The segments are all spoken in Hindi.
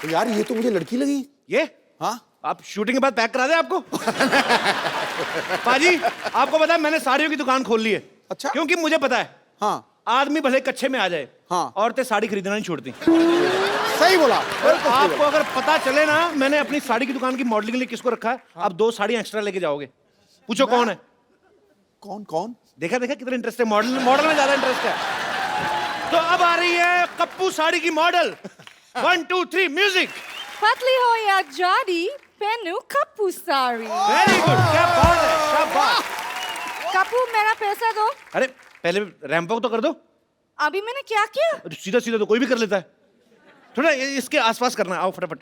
तो यार ये तो मुझे लड़की लगी। ये हाँ आप शूटिंग के बाद पैक करा दे आपको। पाजी आपको पता है मैंने साड़ियों की दुकान खोल ली है। अच्छा। क्योंकि मुझे पता है हाँ आदमी भले कच्चे में आ जाए, हाँ। औरतें साड़ी खरीदना नहीं छोड़ती। सही बोला। आपको अगर पता चले ना मैंने अपनी साड़ी की दुकान की मॉडलिंग के लिए किसको रखा है, आप 2 साड़ियां एक्स्ट्रा लेके जाओगे। पूछो कौन है? कौन कौन? देखा देखा कितना इंटरेस्ट है, मॉडल मॉडल में ज्यादा इंटरेस्ट है। तो अब आ रही है कप्पू साड़ी की मॉडल। 1 2 3 म्यूजिक। पतली हो या जाडी पहनू कप्पू साड़ी। वेरी गुड, क्या बात है, क्या बात। कप्पू मेरा पैसा दो। अरे पहले रैंप वॉक तो कर दो। अभी मैंने क्या किया? सीधा सीधा तो कोई भी कर लेता है, थोड़ा इसके आसपास करना है। आओ फटाफट।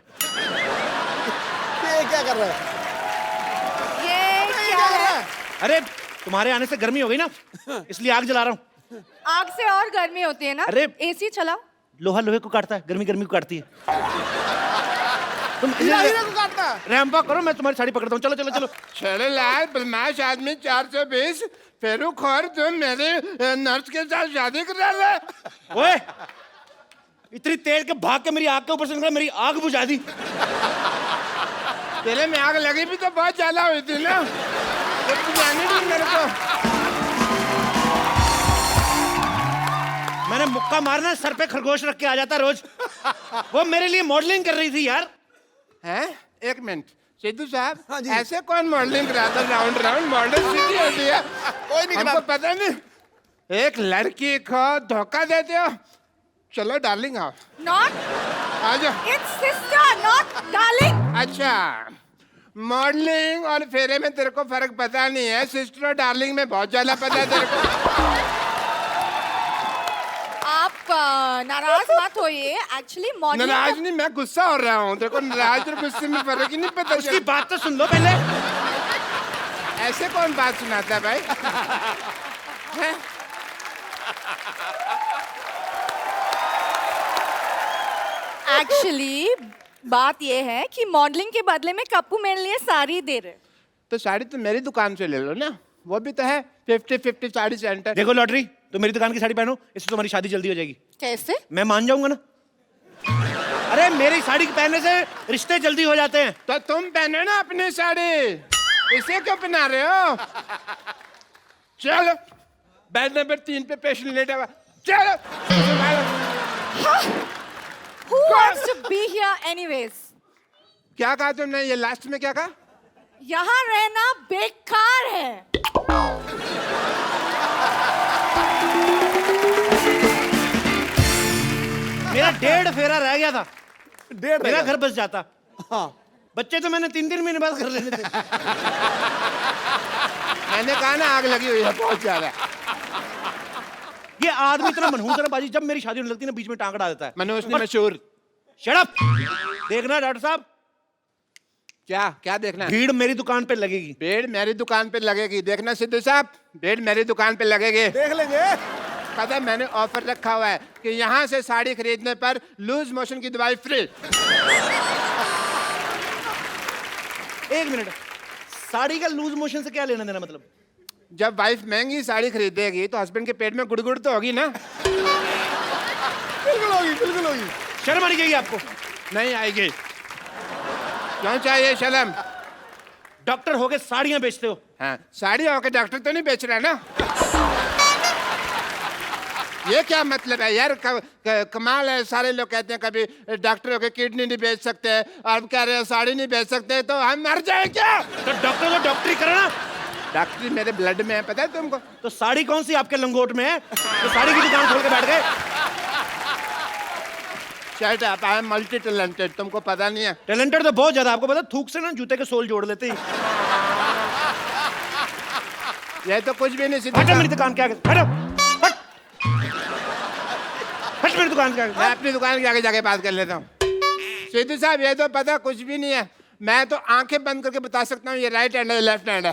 ये क्या कर रहा है? ये क्या है? अरे तुम्हारे आने से गर्मी हो गई ना, इसलिए आग जला रहा हूँ। आग से और गर्मी होती है ना। अरे एसी चलाओ। लोहा लोहे को काटता है, गर्मी गर्मी को काटती है। तुम हीरा को काटना है। रैंप वॉक करो, मैं तुम्हारी साड़ी पकड़ता हूँ। चलो चलो चलो। चले लाल बदमाश आदमी 420 फेरू खोर तुम मेरे नर्स के साथ शादी कर रहा है। ओए इतनी तेज के भाग के मेरी आग के ऊपर से निकला, मेरी आग बुझा दी। तेरे में आग लगी भी तो बहुत ज्यादा हुई थी ना, जब तू जानी थी मेरे को। मैंने मुक्का मारना सर पे खरगोश रख के आ जाता रोज। वो मेरे लिए मॉडलिंग कर रही थी यार। हैं? एक मिनट सिद्धू हाँ साहब, जी। ऐसे कौन मॉडलिंग कराता राउंड राउंड मॉडल सीधी होती है? कोई नहीं हमको पता नहीं। एक लड़की को धोखा देते हो। चलो डार्लिंग आओ, Not. आ जाओ। It's sister, not darling. अच्छा, मॉडलिंग और फेरे में तेरे को फर्क पता नहीं है, सिस्टर और डार्लिंग में बहुत ज्यादा पता है तेरे को। आप नाराज मत होइए। एक्चुअली मॉडलिंग नाराज नहीं, मैं गुस्सा हो रहा हूँ। तेरे को नाराज और गुस्से में फर्क ही नहीं पता। उसकी बात तो सुन लो पहले। ऐसे कौन बात सुनाता है भाई? हैं? एक्चुअली बात ये है कि मॉडलिंग के बदले में कप्पू मेरे लिए साड़ी दे रहे। तो साड़ी तो मेरी दुकान से ले लो ना, वो भी तो है 50-50 साड़ी सेंटर। देखो लॉटरी, तो मेरी दुकान की साड़ी पहनो, इससे तुम्हारी शादी जल्दी हो जाएगी। कैसे? मैं मान जाऊंगा ना। अरे मेरी साड़ी के पहनने से रिश्ते जल्दी हो जाते हैं। तो तुम पहनो ना अपनी साड़ी, इसे क्यों पहना रहे हो? चलो बेड नंबर 3 पे पेशेंट लेटा हुआ, चलो। Who wants to be here anyways? क्या कहा तुमने? ये लास्ट में क्या कहा? यहाँ रहना बेकार है। मेरा 1.5 फेरा रह गया था, 1.5 मेरा घर बस जाता। हाँ बच्चे तो मैंने 3-3 महीने बाद कर लेने थे। मैंने कहा ना आग लगी हुई है बहुत ज्यादा। ये आदमी इतना मनहूस है ना बाजी, जब मेरी शादी होने लगती है ना बीच में टांग अड़ा देता है। मनोज ने मशहूर। Shut up. देखना डॉक्टर साहब, क्या क्या देखना है? भीड़ मेरी दुकान पे लगेगी। भीड़ मेरी दुकान पे लगेगी। देखना सिद्धू साहब, भीड़ मेरी दुकान पे लगेगी। देख लेंगे। पता है मैंने ऑफर रखा हुआ है कि यहाँ से साड़ी खरीदने पर लूज मोशन की दवाई फ्री। 1 मिनट, साड़ी का लूज मोशन से क्या लेना देना? मतलब जब वाइफ महंगी साड़ी खरीदेगी तो हस्बैंड के पेट में गुड़गुड़ तो होगी ना। बिल्कुल होगी, बिल्कुल होगी। शर्म आनी चाहिए आपको। नहीं आएगी। क्यों चाहिए शर्म? डॉक्टर होके साड़ियां बेचते हो। हाँ, साड़ी होकर डॉक्टर तो नहीं बेच रहा ना। ये क्या मतलब है यार? कमाल है। सारे लोग कहते हैं कभी डॉक्टर होकर किडनी नहीं बेच सकते, और कह रहे हैं साड़ी नहीं बेच सकते, तो हम मर जाए क्या? तो डॉक्टर तो डॉक्टरी करना। डॉक्टरी मेरे ब्लड में है, पता है तुमको? तो साड़ी कौन सी आपके लंगोट में है तो साड़ी की दुकान खोल के बैठ गए? Shut up, I am multi talented, तुमको पता नहीं है। टैलेंटेड तो बहुत ज्यादा। आपको पता थूक से ना जूते के सोल जोड़ लेते हैं। ये तो कुछ भी नहीं सिद्धू हटो मेरी साहब। दुकान के आगे, हटो हट। हट मेरी दुकान के आगे। मैं अपनी दुकान के आगे जाके बात कर लेता हूँ। सिद्धू साहब ये तो पता कुछ भी नहीं है। मैं तो आंखें बंद करके बता सकता हूँ ये राइट हैंड है लेफ्ट हैंड है।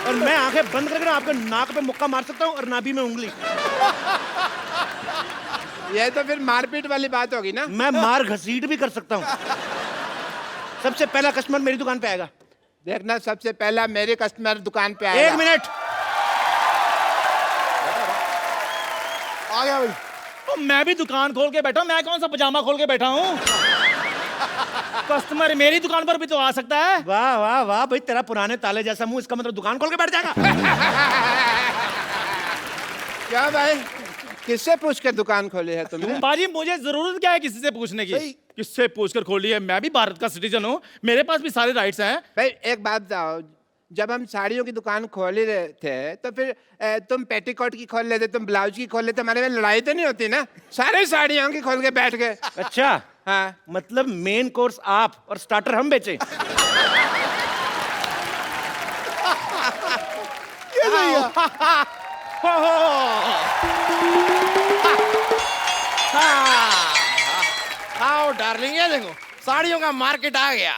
और मैं आंखें बंद करके ना आपके नाक पे मुक्का मार सकता हूँ और नाभि में उंगली। ये तो फिर मारपीट वाली बात होगी ना। मैं मार घसीट भी कर सकता हूँ। सबसे पहला कस्टमर मेरी दुकान पे आएगा। देखना सबसे पहला मेरे कस्टमर दुकान पे आएगा। 1 मिनट। आ गया भाई। तो मैं भी दुकान खोल के बैठा हूँ, मैं कौन सा पजामा खोल के बैठा हूँ? कस्टमर मेरी दुकान पर भी तो आ सकता है। वाह वाह वाह भाई, तेरा पुराने ताले जैसा मुंह, इसका मतलब दुकान खोल के बैठ जाएगा। क्या भाई, किससे पूछ कर दुकान खोली है तुमने? बाजी मुझे जरूरत क्या है किसी से पूछने की? किससे पूछकर खोली है? मैं भी भारत का सिटीजन हूँ, मेरे पास भी सारे राइट्स हैं। भाई एक बात बताओ, जब हम साड़ियों की दुकान खोल रहे थे तो फिर तुम पेटीकोट की खोल लेते, तुम ब्लाउज की खोल लेते, हमारे में लड़ाई तो नहीं होती ना? सारे साड़ियों की खोल के बैठ गए। अच्छा, हाँ, मतलब मेन कोर्स आप और स्टार्टर हम बेचे। ये सही है। आओ डार्लिंग, ये देखो साड़ियों का मार्केट आ गया।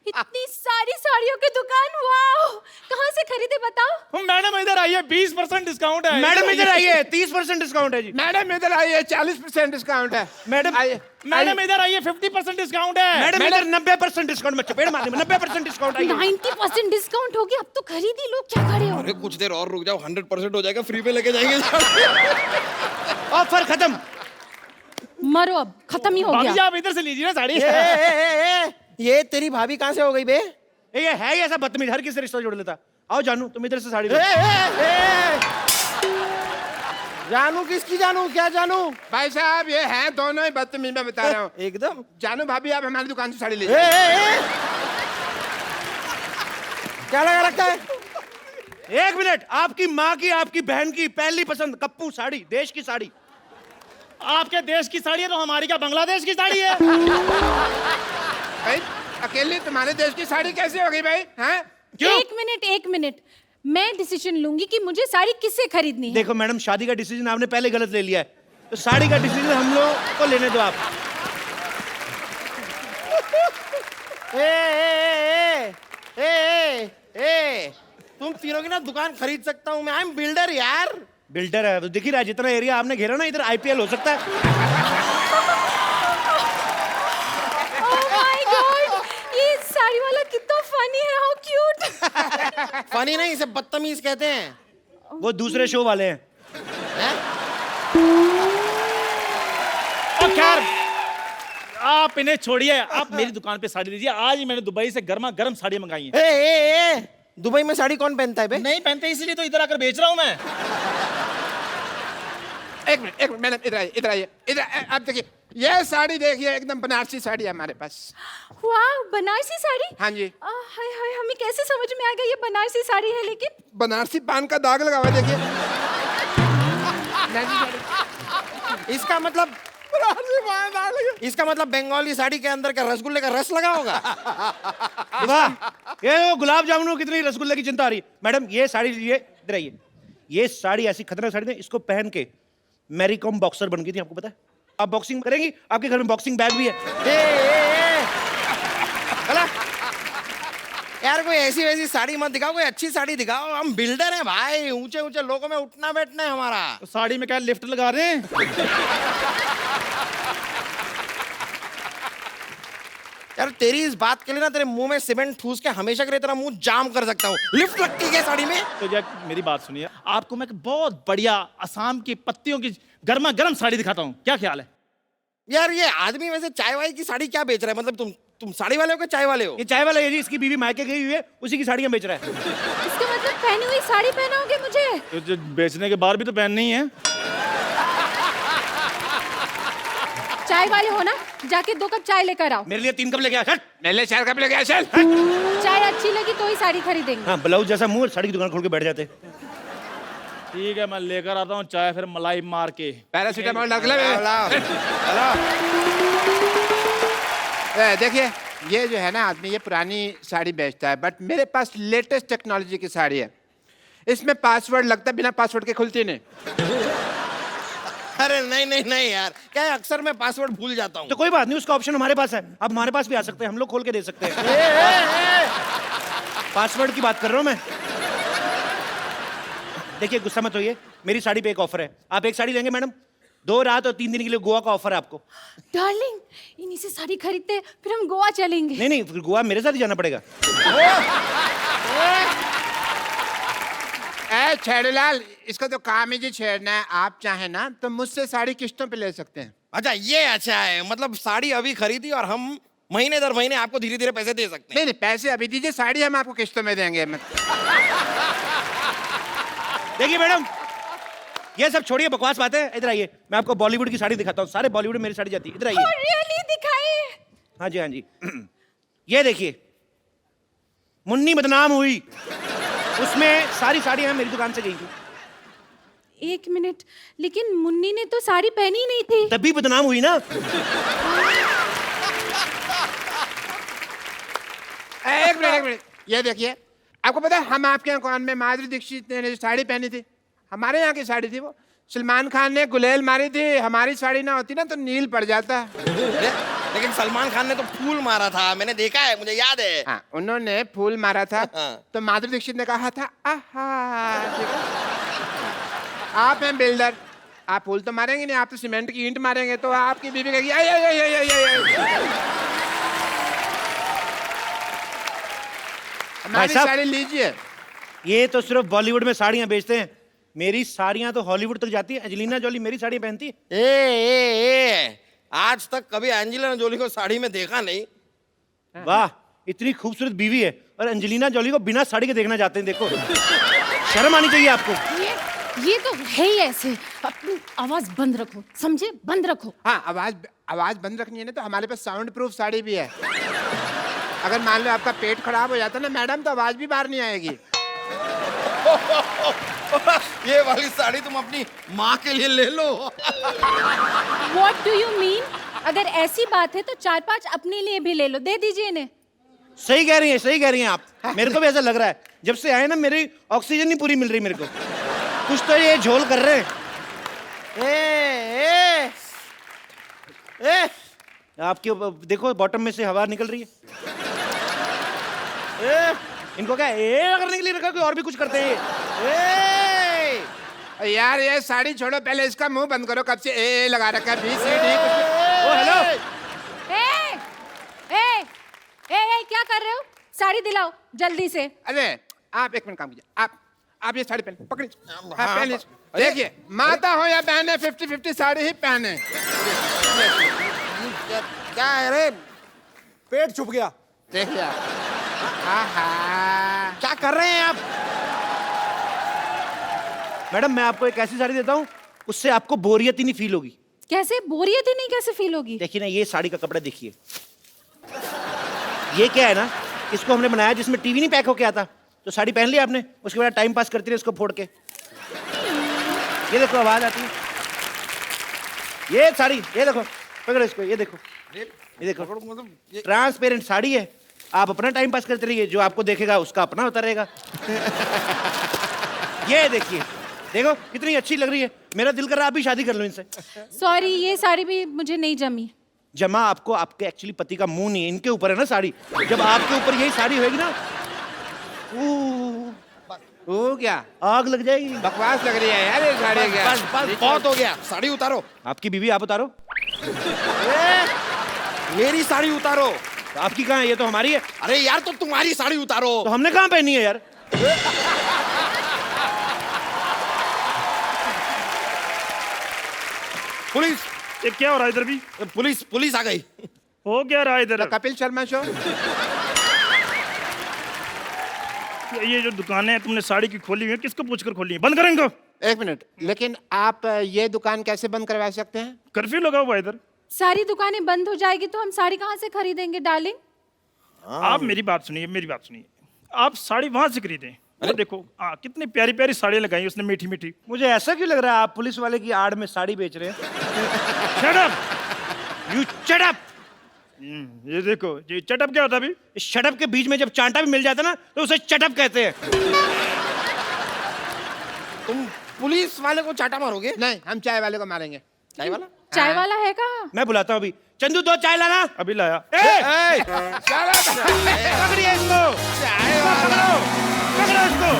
इतनी सारी साड़ियों की दुकान, वाओ! कहाँ से खरीदे बताओ? मैडम इधर आइए, 20% डिस्काउंट है। मैडम इधर आइए, 30% डिस्काउंट है जी। मैडम इधर आइए, 40% डिस्काउंट है। मैडम आइए, मैडम इधर आइए, 50% डिस्काउंट है। मैडम इधर 90% डिस्काउंट में चपेट मारने में 90% डिस्काउंट आइए। 90% डिस्काउंट हो गया, अब तो खरीद ही लो, क्या खड़े हो? अरे कुछ देर और रुक जाओ, 100% हो जाएगा, फ्री पे लेके जाएंगे। ऑफर खत्म। मरो, अब खत्म ही हो भाभी जी गया। आप इधर से लीजिए ना साड़ी। ये तेरी भाभी कहाँ से हो गई बे? ये है ही ऐसा बदतमीज, हर किसी से रिश्ता जोड़ लेता। आओ जानू, तुम इधर से साड़ी लो। जानू किसकी जानू, क्या जानू? भाई साहब ये हैं दोनों ही बदतमीज, मैं बता रहा हूँ। एकदम। जानू भाभी, आप हमारी दुकान से साड़ी लीजिए। क्या लगा रखा है? 1 मिनट, आपकी माँ की, आपकी बहन की पहली पसंद कप्पू साड़ी, देश की साड़ी। आपके देश की साड़ी है तो हमारी क्या बांग्लादेश की साड़ी है? भाई अकेले तुम्हारे देश की साड़ी कैसे हो गई भाई? हैं? एक मिनट, मैं डिसीजन लूंगी कि मुझे साड़ी किससे खरीदनी है। देखो मैडम, शादी का डिसीजन आपने पहले गलत ले लिया है, तो साड़ी का डिसीजन हम लोग को लेने दो आप। तुम तीनों की ना दुकान खरीद सकता हूँ मैं। आई एम बिल्डर यार। बिल्डर है तो दिख ही रहा है, जितना एरिया आपने घेरा ना, इधर आईपीएल हो सकता है। Oh my God! ये साड़ी वाला कितना फनी है, हाउ क्यूट। फनी नहीं, इसे बदतमीज कहते हैं। वो दूसरे शो वाले हैं। और खैर आप इन्हें छोड़िए, आप मेरी दुकान पे साड़ी लीजिए। आज ही मैंने दुबई से गर्मा गर्म साड़ी मंगाई है। दुबई में साड़ी कौन पहनता है बे? नहीं पहनते, इसीलिए तो इधर आकर बेच रहा हूँ मैं। एक मिनट मैडम, इधर आइए। आप देखिए, ये साड़ी देखिए, एकदम बनारसी साड़ी है हमारे पास। वाह, बनारसी साड़ी। हाँ जी। हाय हाय, हमें कैसे समझ में आ गया ये बनारसी साड़ी है? लेकिन बनारसी पान का दाग लगा हुआ है, देखिए। इसका मतलब बंगाली साड़ी के अंदर क्या रसगुल्ले का रस लगा होगा? वाह, ये वो गुलाब जामुन कितनी रसगुल्ले की चिंता आ रही है। मैडम ये साड़ी लीजिए, इधर आइए। ये साड़ी ऐसी खतरनाक साड़ी है, इसको पहन के मैरी कॉम बॉक्सर बन गई थी, आपको पता है? आप बॉक्सिंग करेंगी, आपके घर में बॉक्सिंग बैग भी है। चला यार, कोई ऐसी वैसी साड़ी मत दिखाओ, कोई अच्छी साड़ी दिखाओ। हम बिल्डर हैं भाई, ऊंचे ऊंचे लोगों में उठना बैठना है हमारा। तो साड़ी में क्या लिफ्ट लगा रहे हैं? यार तेरी इस बात के लिए ना तेरे मुंह में सीमेंट ठूस के हमेशा के लिए तेरा मुंह जाम कर सकता हूँ। लिफ्ट लगती है साड़ी में? तो जब मेरी बात सुनिए, आपको मैं एक बहुत बढ़िया असम की पत्तियों की गर्मा गर्म साड़ी दिखाता हूँ, क्या ख्याल है? यार ये आदमी वैसे चाय वाय की साड़ी क्या बेच रहा है? मतलब तुम साड़ी वाले हो कि चाय वाले हो? ये चाय वाला है जी, इसकी बीवी मायके गई हुई है, उसी की साड़ियां बेच रहा है। इसका मतलब पहनी हुई साड़ी पहनाओगे मुझे? तो जो बेचने के बाद भी तो पहननी है। चाय वाले हो ना, जाके 2 कप चाय लेकर आओ। मेरे लिए 3 कप लेके आ। चल। मेरे लिए 4 कप लेके आ, चल। चाय अच्छी लगी तो ही साड़ी खरीदेंगे। हाँ, ब्लाउज जैसा मुंह, साड़ी की दुकान खोल के बैठ जाते। ठीक है, मैं लेकर आता हूँ चाय, फिर मलाई मार के। पैरासीटामोल डाल ले। देखिए, ये जो है ना आदमी, ये पुरानी साड़ी बेचता है, बट मेरे पास लेटेस्ट टेक्नोलॉजी की साड़ी है। इसमें पासवर्ड लगता है, बिना पासवर्ड के खुलती नहीं। अरे नहीं यार, क्या है, अक्सर मैं पासवर्ड भूल जाता हूँ। तो कोई बात नहीं, उसका ऑप्शन हमारे पास है। आप हमारे पास भी आ सकते हैं, हम लोग खोल के दे सकते हैं। पासवर्ड की बात कर रहा हूँ मैं। देखिए गुस्सा मत होइए, मेरी साड़ी पे एक ऑफर है। आप एक साड़ी लेंगे मैडम, 2 रात और 3 दिन के लिए गोवा का ऑफर है आपको। डार्लिंग, इन्हीं से साड़ी खरीदते हैं, फिर हम गोवा चलेंगे। नहीं, फिर गोवा मेरे साथ ही जाना पड़ेगा। छेड़ूलाल, इसका तो काम ही जी छेड़ना है। आप चाहे ना तो मुझसे साड़ी किस्तों पे ले सकते हैं। अच्छा ये अच्छा है, मतलब साड़ी अभी खरीदी और हम महीने दर महीने आपको धीरे धीरे पैसे दे सकते हैं। नहीं नहीं, पैसे अभी दीजिए, साड़ी हम आपको किस्तों में देंगे। देखिए मैडम, ये सब छोड़िए, बकवास बातें। इधर आइए, मैं आपको बॉलीवुड की साड़ी दिखाता हूँ। सारे बॉलीवुड में मेरी साड़ी जाती है। इधर आइए। Oh, really? दिखाइए। हाँ जी, हाँ जी। ये देखिए, मुन्नी बदनाम हुई, उसमें सारी साड़ियां मेरी दुकान से गई थी। एक मिनट, लेकिन मुन्नी ने तो साड़ी पहनी ही नहीं थी। तभी बदनाम हुई ना। एक मिनट, ये देखिए, आपको पता है हम आपके यहाँ कौन में माधुरी दीक्षित ने जो साड़ी पहनी थी, हमारे यहाँ की साड़ी थी वो। सलमान खान ने गुलेल मारी थी, हमारी साड़ी ना होती ना तो नील पड़ जाता। लेकिन सलमान खान ने तो फूल मारा था, मैंने देखा है, मुझे याद है। हाँ, उन्होंने फूल मारा था हाँ। तो माधुरी दीक्षित ने कहा था आहा। ठीक है, आप हैं बिल्डर, आप फूल तो मारेंगे नहीं, आप तो सीमेंट की ईंट मारेंगे, तो आपकी बीवी कहेगी आई आई आई आई आई आई। हमारी साहब, साड़ी लीजिए। ये तो सिर्फ बॉलीवुड में साड़ियां बेचते हैं, मेरी साड़ियां तो हॉलीवुड तक जाती है। एंजेलिना जोली मेरी साड़ी पहनती है। ए, आज तक कभी एंजेलिना जोली को साड़ी में देखा नहीं। वाह, इतनी खूबसूरत बीवी है और एंजेलिना जोली को बिना साड़ी के देखना चाहते हैं। देखो, शर्म आनी चाहिए आपको। ये तो है ही ऐसे। अपनी आवाज बंद रखो, समझे? बंद रखो। हाँ, आवाज बंद रखनी है ना, तो हमारे पास साउंड प्रूफ साड़ी भी है। अगर मान लो आपका पेट खराब हो जाता ना मैडम, तो आवाज भी बाहर नहीं आएगी। ये वाली साड़ी तुम अपनी माँ के लिए ले लो। What do you mean? अगर ऐसी बात है तो 4-5 अपने लिए भी ले लो, दे दीजिए इन्हें। सही कह रही हैं, सही कह रही हैं आप। मेरे को भी ऐसा लग रहा है, जब से आए ना मेरी ऑक्सीजन नहीं पूरी मिल रही मेरे को। कुछ तो ये झोल कर रहे हैं। ए, ए, ए, आपके देखो बॉटम में से हवा निकल रही है। इनको क्या करने के लिए रखा, कोई और भी कुछ करते हैं। यार ये साड़ी छोड़ो, पहले इसका मुंह बंद करो। कब से ए लगा रखा है, BCD ओ हेलो, ए, क्या कर रहे हो? साड़ी दिलाओ जल्दी से। अरे आप एक मिनट काम कीजिए, आप ये साड़ी पहन पकड़िए। हाँ, हाँ, पहन लीजिए। देखिए, माता हो या बहने, 50-50 साड़ी ही पहने। क्या है रे, पेट छुप गया। देखिए आहा, क्या कर रहे हैं आप? मैडम मैं आपको एक ऐसी साड़ी देता हूँ, उससे आपको बोरियत ही नहीं फील होगी। कैसे बोरियत ही नहीं कैसे फील होगी? देखिए ना, ये साड़ी का कपड़ा देखिए। ये क्या है ना, इसको हमने बनाया जिसमें टीवी नहीं पैक होके आता। तो साड़ी पहन ली आपने, उसके बाद टाइम पास करती रहे इसको फोड़ के। ये देखो आवाज आती है। ये साड़ी, ये देखो, पकड़ो इसको, ये देखो, ये देखो, मतलब ट्रांसपेरेंट साड़ी है। आप अपना टाइम पास करते रहिए, जो आपको देखेगा उसका अपना होता रहेगा। ये देखिए, देखो कितनी अच्छी लग रही है। मेरा दिल कर रहा है आप भी शादी कर लो इनसे। सॉरी, ये साड़ी भी मुझे नहीं जमी। जमा आपको आपके एक्चुअली पति का मुंह नहीं है, इनके ऊपर है ना साड़ी। जब आपके ऊपर यही साड़ी होगी ना, हो क्या आग लग जाएगी। बकवास लग रही है यार ये साड़ी। क्या बस बस बहुत हो गया, साड़ी उतारो। आपकी बीवी आप उतारो। मेरी साड़ी उतारो। तो आपकी कहाँ है? ये तो हमारी है। अरे यार, तो तुम्हारी साड़ी उतारो। तो हमने कहाँ पहनी है यार? पुलिस, ये क्या हो रहा है इधर भी? पुलिस आ गई। हो क्या रहा है इधर? कपिल शर्मा शो। ये जो दुकानें हैं तुमने साड़ी की खोली हुई है, किसको पूछकर खोली है? बंद करें इनको। एक मिनट, लेकिन आप ये दुकान कैसे बंद करवा सकते हैं? कर्फ्यू लगा हुआ है इधर। सारी दुकानें बंद हो जाएगी तो हम साड़ी कहाँ से खरीदेंगे डार्लिंग? आप मेरी बात सुनिए, मेरी बात सुनिए। आप साड़ी वहां से खरीदें। और देखो कितनी प्यारी प्यारी साड़ियाँ लगाई उसने, मीठी मीठी। मुझे ऐसा क्यों लग रहा है आप पुलिस वाले की आड़ में साड़ी बेच रहे हैं? Shut up, you shut up. ये देखो, ये चटअप क्या होता है अभी? इस शटअप के बीच में जब चांटा भी मिल जाता है ना, तो उसे चटअप कहते हैं। तुम पुलिस वाले को चाटा मारोगे? नहीं, हम चाय वाले को मारेंगे। चाय वाला? चाय वाला है कहाँ? मैं बुलाता हूँ अभी। चंदू 2 चाय लाना। अभी लाया। पकड़िए इसको, पकड़ो इसको,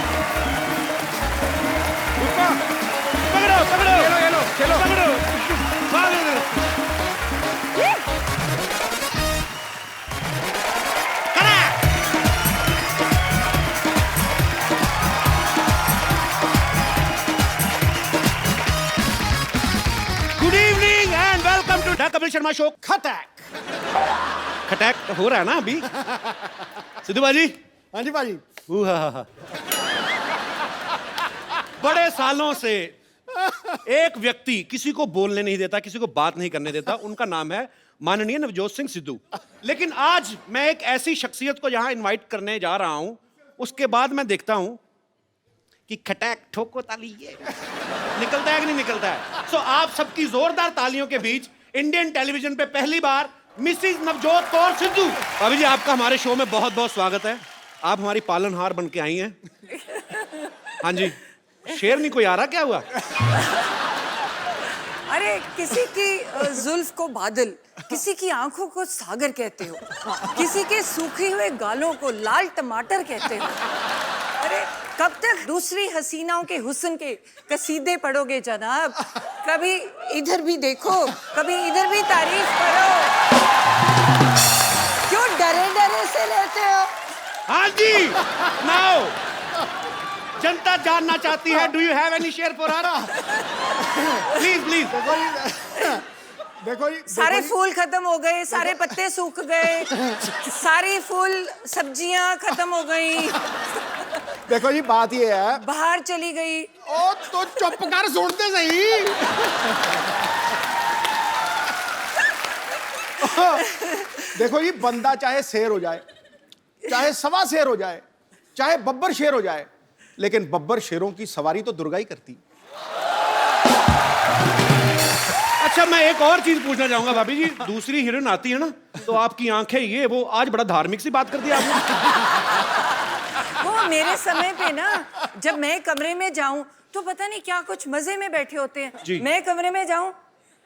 पकड़ो पकड़ो, चलो पकड़ो, भाग इधर। खड़ा। शर्मा शो खटैक। खटैक तो हो रहा है ना अभी। सिद्धू बाजी। हाँ जी भाजी। बड़े सालों से एक व्यक्ति किसी को बोलने नहीं देता, किसी को बात नहीं करने देता, उनका नाम है माननीय नवजोत सिंह सिद्धू। लेकिन आज मैं एक ऐसी शख्सियत को यहां इनवाइट करने जा रहा हूं, उसके बाद मैं देखता हूं कि खटैक ठोको ताली ये निकलता है कि नहीं निकलता है। सो आप सबकी जोरदार तालियों के बीच इंडियन टेलीविजन पे पहली बार मिसिज नवजोत कौर सिद्धू। भाभी जी, आपका हमारे शो में बहुत बहुत स्वागत है। आप हमारी पालनहार बन के आई हैं। हाँ जी, शेर नहीं कोई आ रहा, क्या हुआ? अरे किसी की जुल्फ को बादल, किसी की आंखों को सागर कहते हो, किसी के सूखे हुए गालों को लाल टमाटर कहते हो। अरे कब तक दूसरी हसीनाओं के हुस्न के कसीदे पढ़ोगे जनाब? कभी इधर भी देखो, कभी इधर भी तारीफ करो। क्यों डरे डरे से रहते हो? हाँ जी, नाउ जनता जानना चाहती है, do you have any share for her? Please please. देखो जी, सारे फूल खत्म हो गए, सारे पत्ते सूख गए, सारी फूल सब्जियां खत्म हो गई, देखो जी, बात ये है। बाहर चली गई। ओ तो चुप कर, सुनते सही। देखो जी, बंदा चाहे शेर हो जाए, चाहे सवा शेर हो जाए, चाहे बब्बर शेर हो जाए, लेकिन बब्बर शेरों की सवारी तो दुर्गा ही करती। अच्छा, मैं एक और चीज पूछना चाहूंगा भाभी जी। दूसरी हीरोइन आती है ना, तो आपकी आंखें ये वो, आज बड़ा धार्मिक सी बात कर दी आपने। वो मेरे समय पे ना, जब मैं कमरे में जाऊं तो पता नहीं क्या कुछ मजे में बैठे होते हैं। जी। मैं कमरे में जाऊं,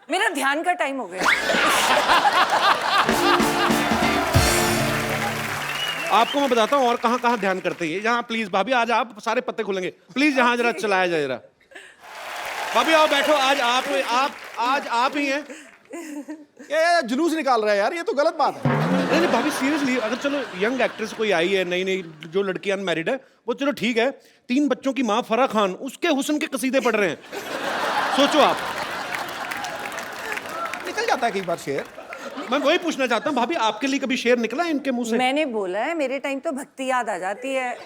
मेरा ध्यान का टाइम हो गया। आपको मैं बताता हूँ और कहाँ कहाँ ध्यान करते हैं। यहाँ प्लीज भाभी, आज आप सारे पत्ते खुलेंगे, प्लीज यहाँ जरा चलाया जाए जरा। भाभी आओ बैठो, आज आप ही हैं। ये जुलूस निकाल रहा है यार, ये तो गलत बात है। नहीं नहीं भाभी, सीरियसली, अगर चलो यंग एक्ट्रेस कोई आई है, नई नई जो लड़की अनमैरिड है, वो चलो ठीक है। 3 बच्चों की माँ फराह खान, उसके हुस्न के कसीदे पढ़ रहे हैं। सोचो आप, निकल जाता है कई बार शेर। मैं वही पूछना चाहता हूँ भाभी, आपके लिए कभी शेर निकला है इनके मुंह से? मैंने बोला है, मेरे टाइम तो भक्ति याद आ जाती है।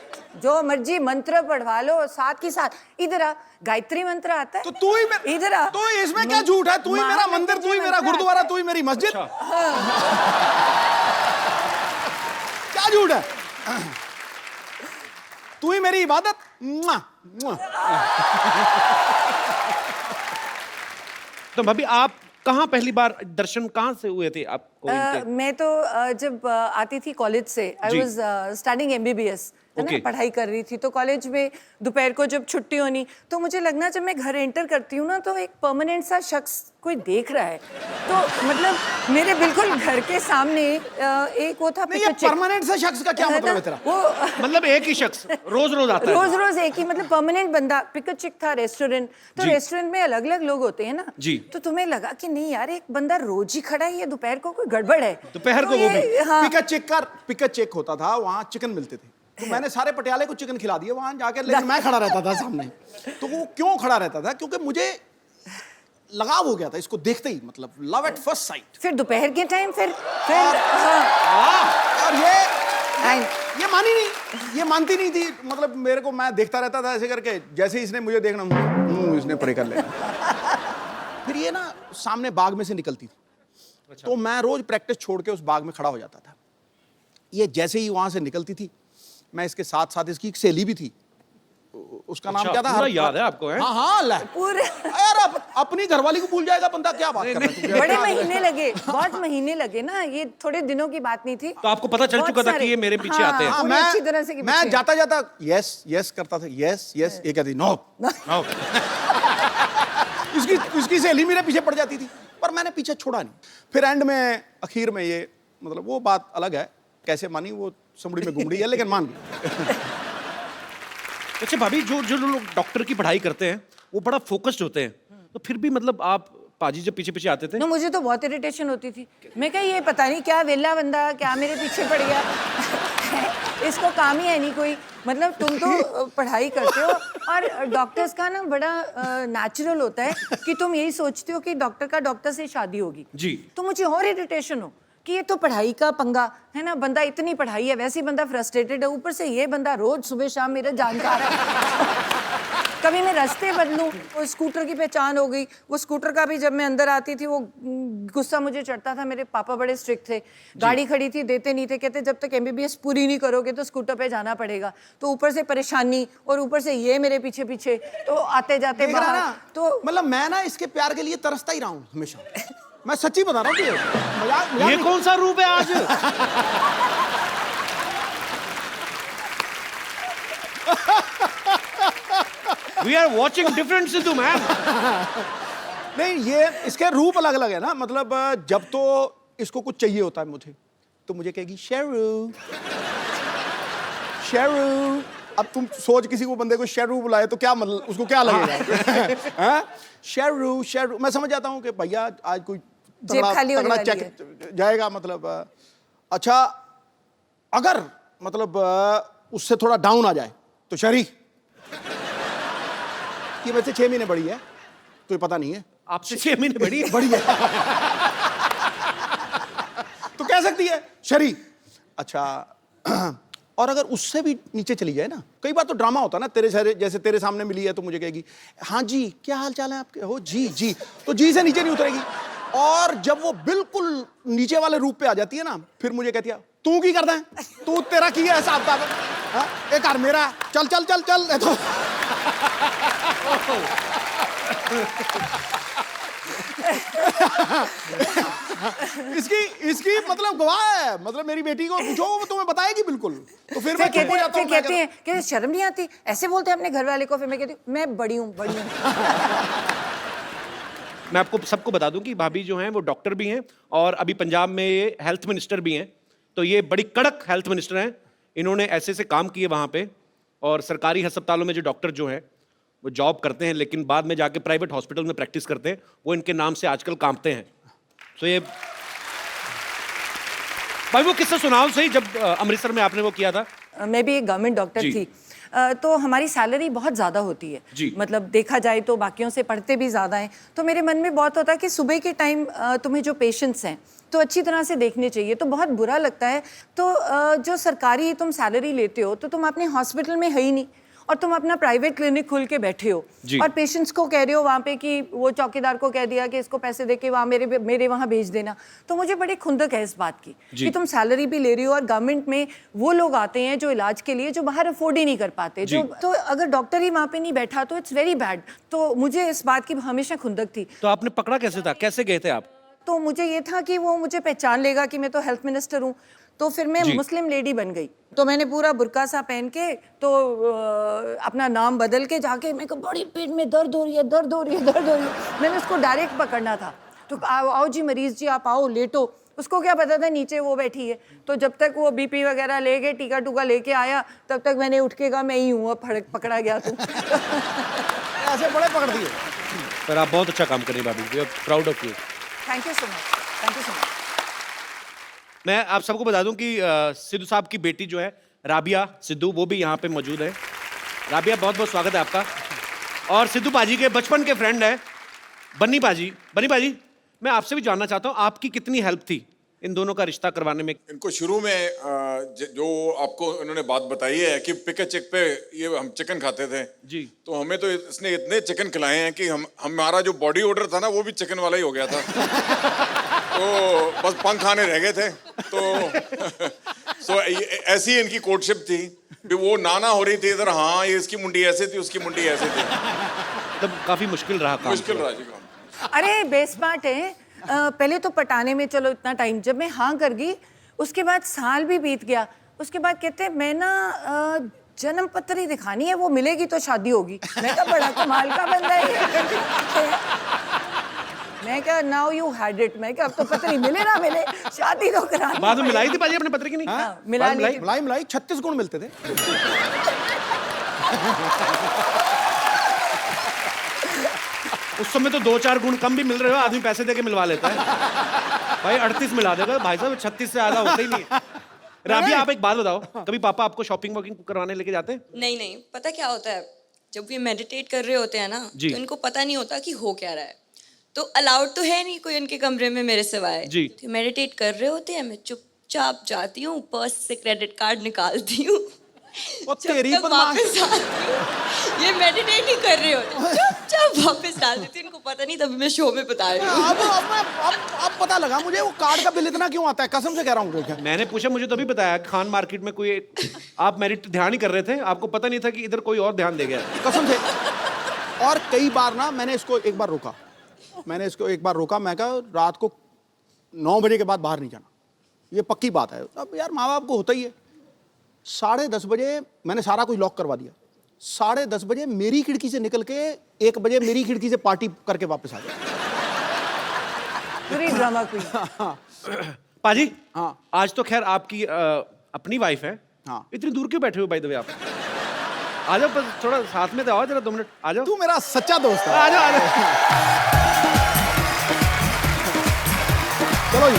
जो मर्जी मंत्र पढ़वा लो, साथ ही साथ इधर आ, गायत्री मंत्र आता है। तो तू ही इधर आ। तो इसमें क्या झूठ है? तू ही मेरा मंदिर, तू ही मेरा गुरुद्वारा, तू ही मेरी मस्जिद। क्या झूठ है? तू ही मेरी इबादत। मुआ, मुआ। तो भाभी, आप कहाँ पहली बार दर्शन कहाँ से हुए थे आपको इनके? मैं तो जब आती थी कॉलेज से, आई वाज स्टडिंग MBBS, है ना, पढ़ाई कर रही थी। तो कॉलेज में दोपहर को जब छुट्टी होनी, तो मुझे लगना जब मैं घर एंटर करती हूँ ना, तो एक परमानेंट सा शख्स कोई देख रहा है। तो मतलब मेरे बिल्कुल घर के सामने एक वो था। ये परमानेंट सा शख्स का क्या मतलब है तेरा? वो मतलब एक ही शख्स रोज रोज आता है? रोज रोज एक ही, मतलब परमानेंट बंदा। पिक चिक था रेस्टोरेंट, तो रेस्टोरेंट में अलग अलग लोग होते हैं ना जी। तो तुम्हें लगा कि नहीं यार, एक बंदा रोज ही खड़ा है, ये दोपहर को कोई गड़बड़ है। दोपहर तो को वो भी? हाँ। पिका चेक होता था, वहाँ चिकन मिलते थे, तो मैंने सारे पटियाले को चिकन खिला दिया वहां जाकर। लेकिन मैं खड़ा रहता था सामने। तो वो क्यों खड़ा रहता था? क्योंकि मुझे लगाव हो गया था इसको देखते ही, मतलब लव एट फर्स्ट साइट। फिर दोपहर के टाइम फिर हाँ। और ये मानी नहीं, ये मानती नहीं थी। मतलब मेरे को, मैं देखता रहता था ऐसे करके, जैसे ही इसने मुझे देखना, इसने परे कर लेना। फिर ये ना सामने बाग में से निकलती थी। तो मैं रोज प्रैक्टिस छोड़ के उस बाग में खड़ा हो जाता था। ये जैसे ही वहां से निकलती थी, मैं इसके साथ साथ, इसकी एक सहेली भी थी, उसका नाम क्या था? पूरा याद है आपको? है? हाँ हाँ, ला पूरे यार, अपनी घरवाली को भूल जाएगा बंदा, क्या बात कर रहा है? बड़े महीने लगे, बहुत महीने लगे ना, ये थोड़े दिनों की बात नहीं थी। तो आपको पता चल चुका था कि ये मेरे पीछे आते हैं? हाँ, पूरी अच्छी तरह से मैं जाता जाता यस यस करता था, यस यस, ये कहती नो। इसकी सहेली मेरे पीछे पड़ जाती थी, पर मैंने पीछे छोड़ा नहीं। फिर एंड में, आखिर में, ये मतलब वो बात अलग है, कैसे मानी वो समड़ी में घुमड़ी है, लेकिन मान गई। अच्छा भाभी, जो लोग डॉक्टर की पढ़ाई करते हैं वो बड़ा फोकस्ड होते हैं, तो फिर भी मतलब आप पाजी जब पीछे पीछे आते थे? ना, मुझे तो बहुत इरिटेशन होती थी। मैं कहा ये पता नहीं क्या वेला बंदा क्या मेरे पीछे पड़ गया। है, इसको काम ही है नहीं कोई। मतलब तुम तो पढ़ाई करते हो और डॉक्टर्स का ना बड़ा नेचुरल होता है कि तुम यही सोचते हो कि डॉक्टर का डॉक्टर से शादी होगी जी। तो मुझे और इरिटेशन हो कि ये तो पढ़ाई का पंगा है ना, बंदा इतनी पढ़ाई है वैसे ही बंदा फ्रस्ट्रेटेड है, ऊपर से ये बंदा रोज सुबह शाम मेरा जानकार है। कभी मैं रास्ते बदलूं, वो स्कूटर की पहचान हो गई। वो स्कूटर का भी जब मैं अंदर आती थी वो गुस्सा मुझे चढ़ता था, मेरे पापा बड़े स्ट्रिक्ट थे, गाड़ी खड़ी थी देते नहीं थे, कहते जब तक MBBS पूरी नहीं करोगे तो स्कूटर पे जाना पड़ेगा। तो ऊपर से परेशानी और ऊपर से ये मेरे पीछे पीछे, तो आते जाते देख रहा बाहर ना, तो मतलब मैं ना इसके प्यार के लिए तरसता ही रहा हूँ हमेशा। मैं सच्ची बता रहा हूँ कि मजाक ये नहीं। कौन सा रूप है आज? We are watching different Sidhu, man. नहीं, ये इसके रूप अलग अलग है ना। मतलब जब तो इसको कुछ चाहिए होता है मुझे, तो मुझे कहेगी शेरू शेरू। अब तुम सोच किसी को बंदे को शेरू बुलाए तो क्या मतलब उसको क्या लगेगा? हाँ? शेरू शेरू। मैं समझ जाता हूँ कि भैया आज कोई जेब खाली होने तगड़ा वाली चेक जाएगा। मतलब अच्छा, अगर मतलब उससे थोड़ा डाउन आ जाए तो शरी ये वैसे 6 महीने बड़ी है तो ये पता नहीं है। आपसे 6 महीने बड़ी है? बड़ी है तो कह सकती है शरी। अच्छा, और अगर उससे भी नीचे चली जाए ना, कई बार तो ड्रामा होता है ना, तेरे जैसे तेरे सामने मिली है तो मुझे कहेगी हाँ जी क्या हाल चाल है आपके, हो जी जी, तो जी से नीचे नहीं उतरेगी। और जब वो बिल्कुल नीचे वाले रूप पे आ जाती है ना, फिर मुझे कहती है तू की करता है, तू तेरा की है हिसाब किताब, हाँ एक कार मेरा, चल चल चल चल। तो इसकी इसकी मतलब गवाह है। मतलब मेरी बेटी को पूछो वो तुम्हें बताएगी बिल्कुल। तो फिर मैं चुप हो जाता हूं। कहती है कि शर्म नहीं आती, ऐसे बोलते हैं अपने घर वाले को। फिर मैं कहती हूँ मैं बड़ी हूँ बड़ी हूँ। मैं आपको सबको बता दूं कि भाभी जो हैं वो डॉक्टर भी हैं और अभी पंजाब में ये हेल्थ मिनिस्टर भी हैं। तो ये बड़ी कड़क हेल्थ मिनिस्टर हैं। इन्होंने ऐसे ऐसे काम किए वहाँ पे, और सरकारी अस्पतालों में जो डॉक्टर जो हैं वो जॉब करते हैं लेकिन बाद में जाके प्राइवेट हॉस्पिटल में प्रैक्टिस करते हैं, वो इनके नाम से आजकल कांपते हैं। तो ये भाई वो किस्सा सुनाओ सही, जब अमृतसर में आपने वो किया था। मैं भी एक गवर्नमेंट डॉक्टर जी। थी। तो हमारी सैलरी बहुत ज़्यादा होती है जी। मतलब देखा जाए तो बाकियों से पढ़ते भी ज़्यादा हैं। तो मेरे मन में बहुत होता है कि सुबह के टाइम तुम्हें जो पेशेंट्स हैं तो अच्छी तरह से देखने चाहिए। तो बहुत बुरा लगता है। तो जो सरकारी तुम सैलरी लेते हो तो तुम अपने हॉस्पिटल में है ही नहीं, और तुम अपना प्राइवेट क्लिनिक खोल के बैठे हो जी। और पेशेंट्स को कह रहे हो वहाँ पे कि वो चौकीदार को कह दिया कि इसको पैसे दे के वहाँ मेरे वहाँ भेज देना। तो मुझे बड़ी खुंदक है इस बात की कि तुम सैलरी भी ले रही हो और गवर्नमेंट में वो लोग आते हैं जो इलाज के लिए जो बाहर अफोर्ड ही नहीं कर पाते। जो तो अगर डॉक्टर ही वहाँ पे नहीं बैठा तो इट्स वेरी बैड। तो मुझे इस बात की हमेशा खुंदक थी। तो आपने पकड़ा कैसे था, कैसे गए थे आप? तो मुझे ये था कि वो मुझे पहचान लेगा कि मैं तो हेल्थ मिनिस्टर हूँ। तो फिर मैं मुस्लिम लेडी बन गई। तो मैंने पूरा बुर्का सा पहन के तो अपना नाम बदल के जाके मैं बड़ी पेट में दर्द हो रही है दर्द हो रही है दर्द हो रही है। मैंने उसको डायरेक्ट पकड़ना था। तो आओ जी मरीज जी आप आओ लेटो। उसको क्या पता था नीचे वो बैठी है। तो जब तक वो BP वगैरह लेके टीका टूका लेके आया तब तक मैंने उठ के कहा मैं ही हूँ, अब पकड़ा गया तू। ऐसे बड़े पकड़ दिए। पर आप बहुत अच्छा काम कर रही हैं भाभी, we are proud of you. Thank you so much, thank you so much. मैं आप सबको बता दूं कि सिद्धू साहब की बेटी जो है राबिया सिद्धू, वो भी यहाँ पे मौजूद है। राबिया बहुत बहुत स्वागत है आपका। और सिद्धू पाजी के बचपन के फ्रेंड है बन्नी पाजी। बन्नी पाजी, मैं आपसे भी जानना चाहता हूँ आपकी कितनी हेल्प थी इन दोनों का रिश्ता करवाने में? इनको शुरू में जो आपको उन्होंने बात बताई है कि पिक ए चिक पे ये हम चिकन खाते थे जी। तो हमें तो इसने इतने चिकन खिलाए हैं कि हमारा जो बॉडी ऑर्डर था ना वो भी चिकन वाला ही हो गया था। तो बस पंख आने रह गए थे। तो सो ऐसी इनकी कोर्टशिप थी कि वो नाना हो रही थी इधर, हाँ ये इसकी मुंडी ऐसे थी उसकी मुंडी ऐसे थी। तब काफी मुश्किल रहा काम। मुश्किल रहा जी काम। अरे बेस्ट पार्ट है पहले तो पटाने में चलो इतना टाइम, जब मैं हाँ कर गई उसके बाद साल भी बीत गया। उसके बाद कहते मैं ना जन्म पत्र ही दिखानी है, वो मिलेगी तो शादी होगी। मैं कहा बड़ा कमाल का बंदा है ये। मैं क्या नाउ यू हैड इट। मैं क्या अब तो पत्र ही मिले ना मिले शादी तो करानी। बाद में मिलाई थी पाजी अपने पत्र की नहीं? हाँ, मिला ली थी। मलाई 36 गुण मिलते थे। उस समय तो 2-4 गुण कम भी मिल रहे हो, आदमी पैसे देके मिलवा लेता है। भाई 38 मिला देगा भाई साहब, 36 से ज्यादा होता ही नहीं है। राबिया आप एक बात बताओ, कभी पापा आपको शॉपिंग वॉकिंग करवाने लेके जाते हैं? नहीं नहीं, पता क्या होता है, जब ये मेडिटेट कर रहे होते हैं ना, जी। तो इनको पता नहीं होता कि हो क्या रहा है। तो अलाउड तो है नहीं कोई उनके कमरे में मेरे सिवाय। जी। तो मेडिटेट कर रहे होते हैं, मैं चुपचाप जाती हूँ, पर्स से क्रेडिट कार्ड निकालती हूँ, वो जब तेरी तक बदमाश। वापस आती हूँ, ये मेडिटेट ही कर रहे होते हैं, चुपचाप वापस डाल देती हूँ, इनको पता नहीं, तभी मैं शो में बता रही हूँ। अब पता लगा मुझे वो कार्ड का बिल इतना क्यों आता है, कसम से कह रहा हूँ। मैंने पूछा, मुझे तभी बताया खान मार्केट में कोई आप मेरिट ध्यान ही कर रहे थे, आपको पता नहीं था कि इधर कोई और ध्यान दे गया। कसम से। और कई बार ना मैंने इसको एक बार रोका, मैं कहा रात को 9 बजे के बाद बाहर नहीं जाना, ये पक्की बात है। अब यार माँ बाप को होता ही है। 10:30 बजे मैंने सारा कुछ लॉक करवा दिया, 10:30 बजे मेरी खिड़की से निकल के 1 बजे मेरी खिड़की से पार्टी करके वापस आ गया। पूरी ड्रामा क्वीन। पाजी, हाँ। आज तो खैर आपकी अपनी वाइफ है। हाँ। इतनी दूर क्यों बैठे हो बाय द वे आप? आ जाओ, बस थोड़ा साथ में तो आओ, जरा 2 मिनट आ जाओ। तू मेरा सच्चा दोस्त है। आ जाओ, आ जाओ। चलो जी।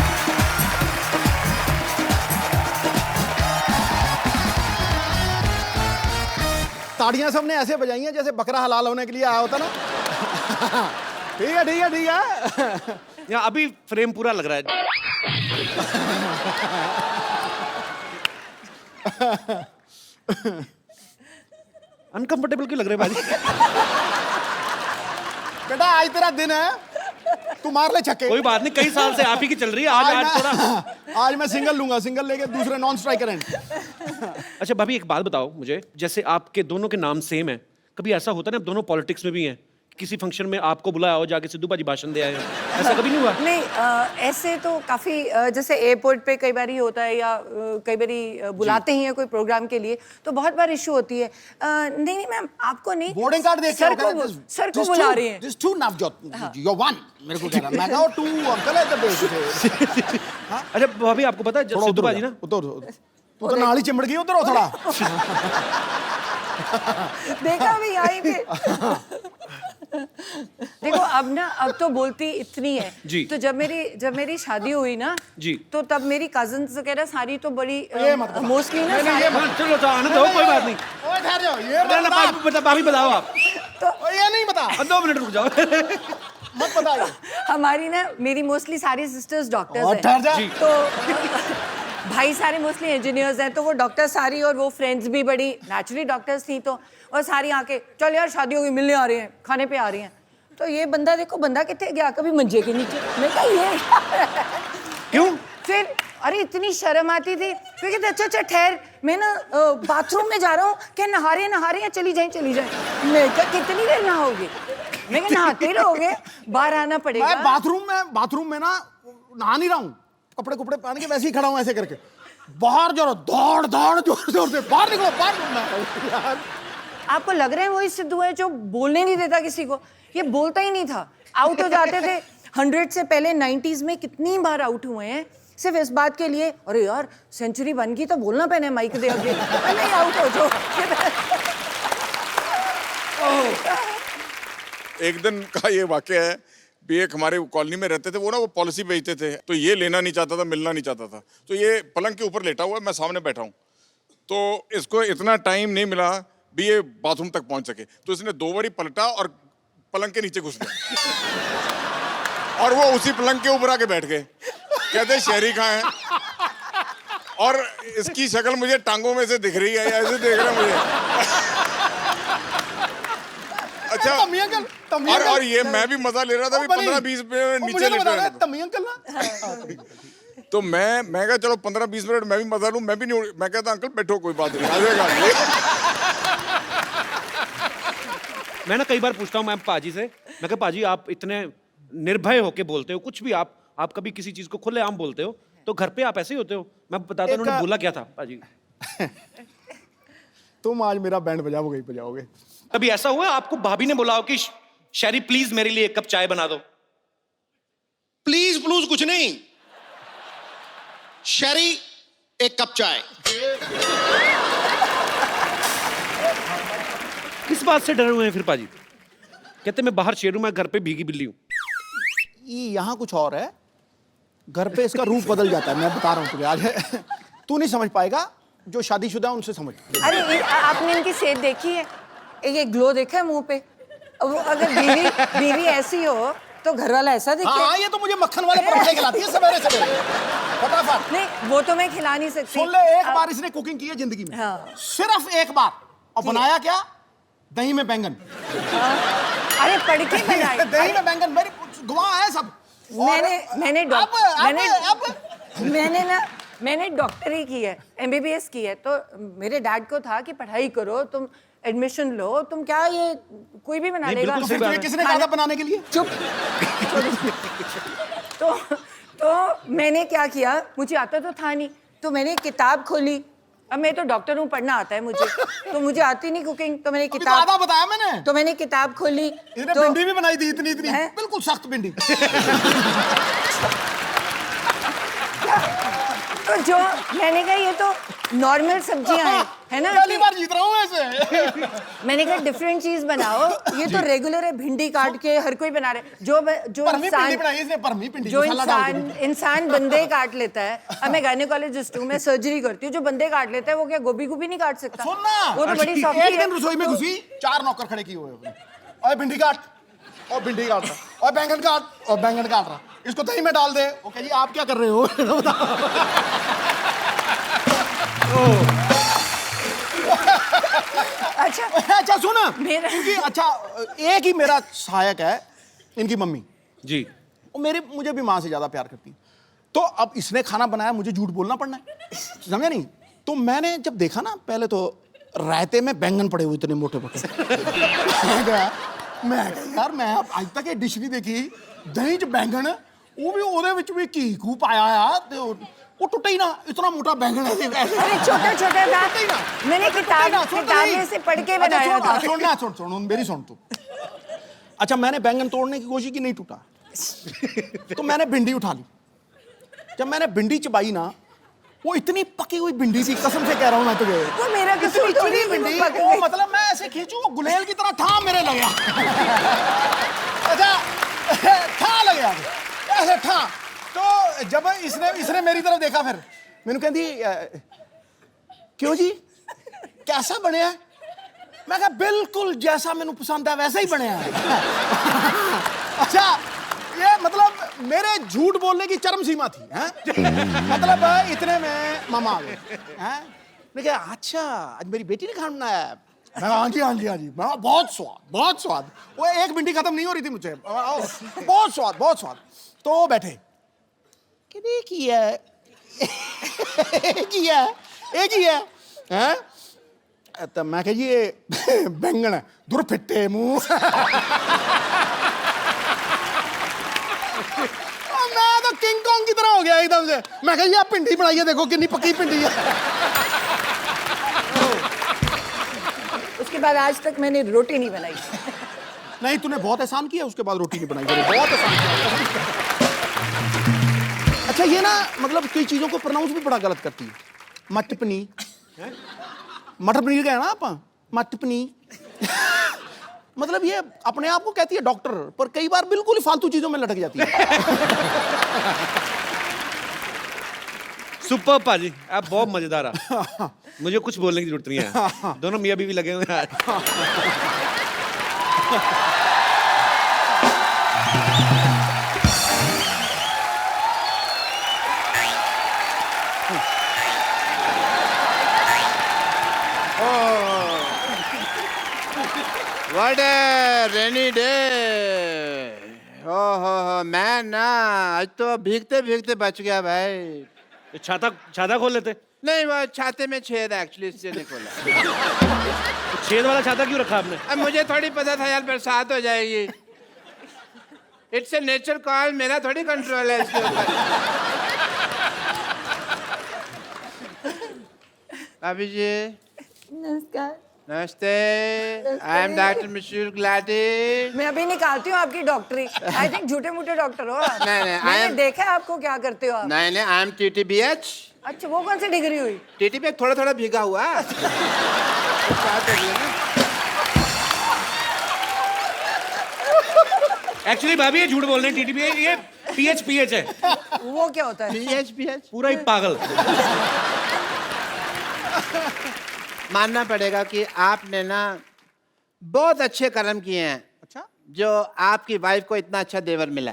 ताड़ियां सबने ऐसे बजाई हैं जैसे बकरा हलाल होने के लिए आया होता ना। ठीक है ठीक है ठीक है। यहाँ अभी फ्रेम पूरा लग रहा है। अनकंफर्टेबल क्यों लग रहे हैं बाजी? बेटा आज तेरा दिन है, तू मार ले छक्के। कोई बात नहीं, कई साल से आप ही की चल रही है। आज थोड़ा आज मैं सिंगल लूंगा, सिंगल लेके दूसरे नॉन स्ट्राइकर हैं। अच्छा भाभी, एक बात बताओ मुझे, जैसे आपके दोनों के नाम सेम है, कभी ऐसा होता है ना, दोनों पॉलिटिक्स में भी हैं, किसी फंक्शन में आपको बुलाया हो, जाके सिद्धू बाजी भाषण दे आए हो, ऐसा कभी नहीं हुआ? नहीं, ऐसे तो काफ़ी जैसे एयरपोर्ट पे कई बार ही होता है, या कई बार बुलाते ही हैं कोई प्रोग्राम के लिए, तो बहुत बार इशू होती है। नहीं नहीं मैम, आपको नहीं, बोर्डिंग कार्ड देख सर को बुला रहे हैं। This to Navjot, you won मेरे को कह रहा, मैं कहा टू अंकल है तो। अच्छा भाभी, आपको पता है सिद्धू बाजी ना, उधर तू तो नाली चिमड़ गई, उधर हो थोड़ा। देखा अभी यहीं पे। देखो अब तो बोलती इतनी है जी। तो जब मेरी शादी हुई ना जी, तो तब मेरी कजिन्स वगैरह सारी तो बड़ी मोस्टली ना चलो तो आने दो, कोई बात नहीं। ओए ठहर जाओ, ये भाभी बताओ आप। तो ये नहीं बता, 2 मिनट रुक जाओ। मत बताइए। हमारी ना मेरी मोस्टली सारी सिस्टर्स डॉक्टर्स और ठहर जा। हैं, तो भाई सारे मोस्टली इंजीनियर्स हैं, तो वो डॉक्टर सारी, और वो फ्रेंड्स भी बड़ी नेचुरली डॉक्टर्स थी, तो और सारी आके चल यार शादी होगी, मिलने आ रही हैं, खाने पे आ रही हैं। तो ये बंदा देखो, बंदा कितने गया, कभी मंजे के नीचे। मैं कहा ये क्यों? फिर अरे इतनी शर्म आती थी, फिर कहते अच्छा ठहर, मैं ना बाथरूम में जा रहा हूँ, क्या नहा रहे हैं, चली जाए। मैं कहा कितनी देर नहाओगे? मैं कहा नहाते रहोगे, बाहर आना पड़ेगा। मैं बाथरूम में ना नहा नहीं रहा हूँ, कपड़े कुपड़े पहन के वैसे ही खड़ा हूँ ऐसे करके, बाहर जरा दौड़ जोर से बाहर निकलो, यार। आपको लग रहा है वही सिद्धू है जो बोलने नहीं देता किसी को? ये बोलता ही नहीं था, आउट हो जाते थे। 100 से पहले 90s में कितनी बार आउट हुए हैं सिर्फ इस बात के लिए, अरे यार सेंचुरी बन गई तो बोलना पहने माइक दे आगे, नहीं आउट हो जाओ। एक दिन का ये वाकया है, भी एक हमारे कॉलोनी में रहते थे, वो ना वो पॉलिसी बेचते थे, तो ये लेना नहीं चाहता था, मिलना नहीं चाहता था, तो ये पलंग के ऊपर लेटा हुआ है, मैं सामने बैठा हूँ, तो इसको इतना टाइम नहीं मिला भी ये बाथरूम तक पहुंच सके, तो इसने 2 बारी पलटा और पलंग के नीचे घुस गया, और वो उसी पलंग के ऊपर आके बैठ गए, कहते शहरी कहाँ है, और इसकी शक्ल मुझे टांगों में से दिख रही है, ऐसे देख रहा है मुझे। अच्छा, और ये मैं भी मजा ले रहा था, 15-20 मिनट नीचे लेटा रहा था। तमी अंकल ना, तो मैं कहा चलो 15-20 मिनट मैं भी मजा लूं, मैं भी नहीं, मैं कहता अंकल बैठो, कोई बात नहीं, आ जाएगा। मैं ना कई बार पूछता हूँ मैं पाजी से, मैं कहा पाजी आप इतने निर्भय होके बोलते हो, कुछ भी आप कभी किसी चीज को खुलेआम बोलते हो, तो घर पे आप ऐसे ही होते हो? मैं बताता हूँ उन्होंने बोला क्या था पाजी। तुम आज मेरा बैंड बजाओगे। कभी ऐसा हुआ आपको भाभी ने बोला हो कि शैरी प्लीज मेरे लिए 1 कप चाय बना दो? प्लीज कुछ नहीं, शरी 1 कप चाय। किस बात से डरे हुए हैं फिर पाजी? कहते मैं बाहर शेर हूं, मैं घर पे भीगी बिल्ली हूं। यहाँ कुछ और है, घर पे इसका रूप बदल जाता है, मैं बता रहा हूँ तुझे। आज तू नहीं समझ पाएगा, जो शादीशुदा है उनसे समझ। अरे आपने इनकी सेहत देखी है? ये ग्लो देखा है मुंह पे? अब अगर बीवी ऐसी हो तो घर वाला ऐसा दिखे? हाँ, ये तो मुझे मक्खन वाले पराठे खिलाती है सवेरे सवेरे फटाफट। नहीं, वो तो मैं खिला नहीं सकती। सुन ले, एक बार इसने कुकिंग की है जिंदगी में, हाँ। सिर्फ एक बार, और बनाया क्या? दही में बैंगन। अरे पढ़ के बनाई। दही में बैंगन, मेरी गवाह है सब। मैंने डॉक्टरी की है, MBBS की है, तो मेरे डैड को था कि पढ़ाई करो, तुम एडमिशन लो, तुम क्या ये कोई भी बना लेगा। तो फिर तुझे किसने कहा था बनाने के लिए? चुप। तो मैंने क्या किया, मुझे आता तो था नहीं, तो मैंने किताब खोली। अब मैं तो डॉक्टर हूँ, पढ़ना आता है मुझे, तो मुझे आती नहीं कुकिंग, तो मैंने किताब, आधा बताया मैंने, तो मैंने किताब खोली। इसने तो भिंडी भी बनाई थी इतनी इतनी, बिल्कुल सख्त भिंडी। तो जो मैंने कहा ये तो नॉर्मल सब्जियां हैं, है ना? पहली बार जीत रहा हूँ ऐसे। मैंने कहा डिफरेंट चीज बनाओ, ये तो रेगुलर है, भिंडी काट के हर कोई बना रहे। जो इंसान बंदे काट लेता है। अब मैं गायनेकोलॉजिस्ट हूँ, मैं सर्जरी करती हूँ, जो बंदे काट लेता है वो क्या गोभी नहीं काट सकता? वो तो बड़ी सॉफ्ट है। एक दिन रसोई में घुसी, 4 नौकर खड़े किए हुए, और भिंडी काट, और भिंडी काट रहा, और बैंगन काट, और बैंगन काट रहा, इसको दही में डाल दे। ओके जी, आप क्या कर रहे हो? अच्छा सुन, इनकी अच्छा एक ही मेरा सहायक है, इनकी मम्मी जी, वो मुझे भी माँ से ज्यादा प्यार करती है। तो अब इसने खाना बनाया, मुझे झूठ बोलना पड़ना है, समझा नहीं? तो मैंने जब देखा ना, पहले तो रायते में बैंगन पड़े हुए इतने मोटे मोटे, मैं यार मैं आज तक ये डिश नहीं देखी, दही च बैंगन, वो भी ओदे विच भी घी घू पाया यार, वो टूटा ही ना, इतना मोटा बैंगन है। अरे छोटा था, मैंने किताब में से पढ़ के बनाया था। सुन मेरी सुन तू। अच्छा, मैंने बैंगन तोड़ने की कोशिश की, नहीं टूटा, तो मैंने भिंडी उठा ली। जब मैंने भिंडी चबाई ना, वो इतनी पकी हुई भिंडी थी, कसम से कह रहा हूँ मैं तुझे, वो मेरा कसूर थोड़ी है, भिंडी वो मतलब मैं ऐसे खींचू, वो गुलेल की तरह ठा मेरे लगा। अच्छा ठा लगा ऐसे ठा। तो जब इसने मेरी तरफ देखा, फिर मैंने कहती क्यों जी कैसा बनया? मैं कहा बिल्कुल जैसा मैंने पसंद है वैसा ही बनया है। अच्छा, ये मतलब मेरे झूठ बोलने की चरम सीमा थी, हैं? मतलब इतने में मामा आ गए, हैं? मैं कहा अच्छा आज मेरी बेटी ने खाना बनाया है? हाँ जी हाँ जी हाँ जी। मैं बहुत स्वाद। वो एक भिंडी खत्म नहीं हो रही थी मुझे, बहुत स्वाद। तो बैठे कि एक ही है, हैं? तो मैं कहा ये बैंगन है, दूर फिट्टे मुंह। मैं तो किंग कॉन्ग की तरह हो गया एकदम से। मैं कहा ये आप भिंडी बनाई है, देखो कितनी पकी भिंडी है। उसके बाद आज तक मैंने रोटी नहीं बनाई। नहीं, तूने बहुत एहसान किया, उसके बाद रोटी नहीं बनाई, बहुत एहसान किया। अच्छा, ये ना मतलब कई चीजों को प्रोनाउंस भी बड़ा गलत करती है। मटर पनीर, मटर पनीर गया ना आप, मटर पनीर। मतलब ये अपने आप को कहती है डॉक्टर, पर कई बार बिल्कुल ही फालतू चीजों में लटक जाती है। सुपर पाजी, आप बहुत मजेदार है। मुझे कुछ बोलने की जरूरत नहीं है, दोनों मियां बीवी लगे हुए हैं। What a rainy day! हो मैं ना आज तो भीगते भीगते बच गया भाई। छाता खोल लेते। नहीं, वो छाते में छेद है एक्चुअली, इससे नहीं खोला। छेद वाला छाता क्यों रखा आपने? अब मुझे थोड़ी पता था यार बरसात हो जाएगी। इट्स ए नेचर कॉल, मेरा थोड़ी कंट्रोल है इसके ऊपर। अभी जी नमस्कार। नमस्ते, आई एम डॉक्टर मिशूर गुलाटी। मैं अभी निकालती हूँ आपकी डॉक्टरी। आई थिंक झूठे मूठे डॉक्टर हो आप। नहीं, मैंने देखा है आपको क्या करते हो आप। नहीं, आई एम TTBH। अच्छा, वो कौन सी डिग्री हुई? TTBH थोड़ा भीगा हुआ। एक्चुअली भाभी ये झूठ बोल रहे हैं, TTBH ये पीएच है, वो क्या होता है? PH पूरा ही पागल। मानना पड़ेगा कि आपने ना बहुत अच्छे कर्म किए हैं। अच्छा, जो आपकी वाइफ को इतना अच्छा देवर मिला।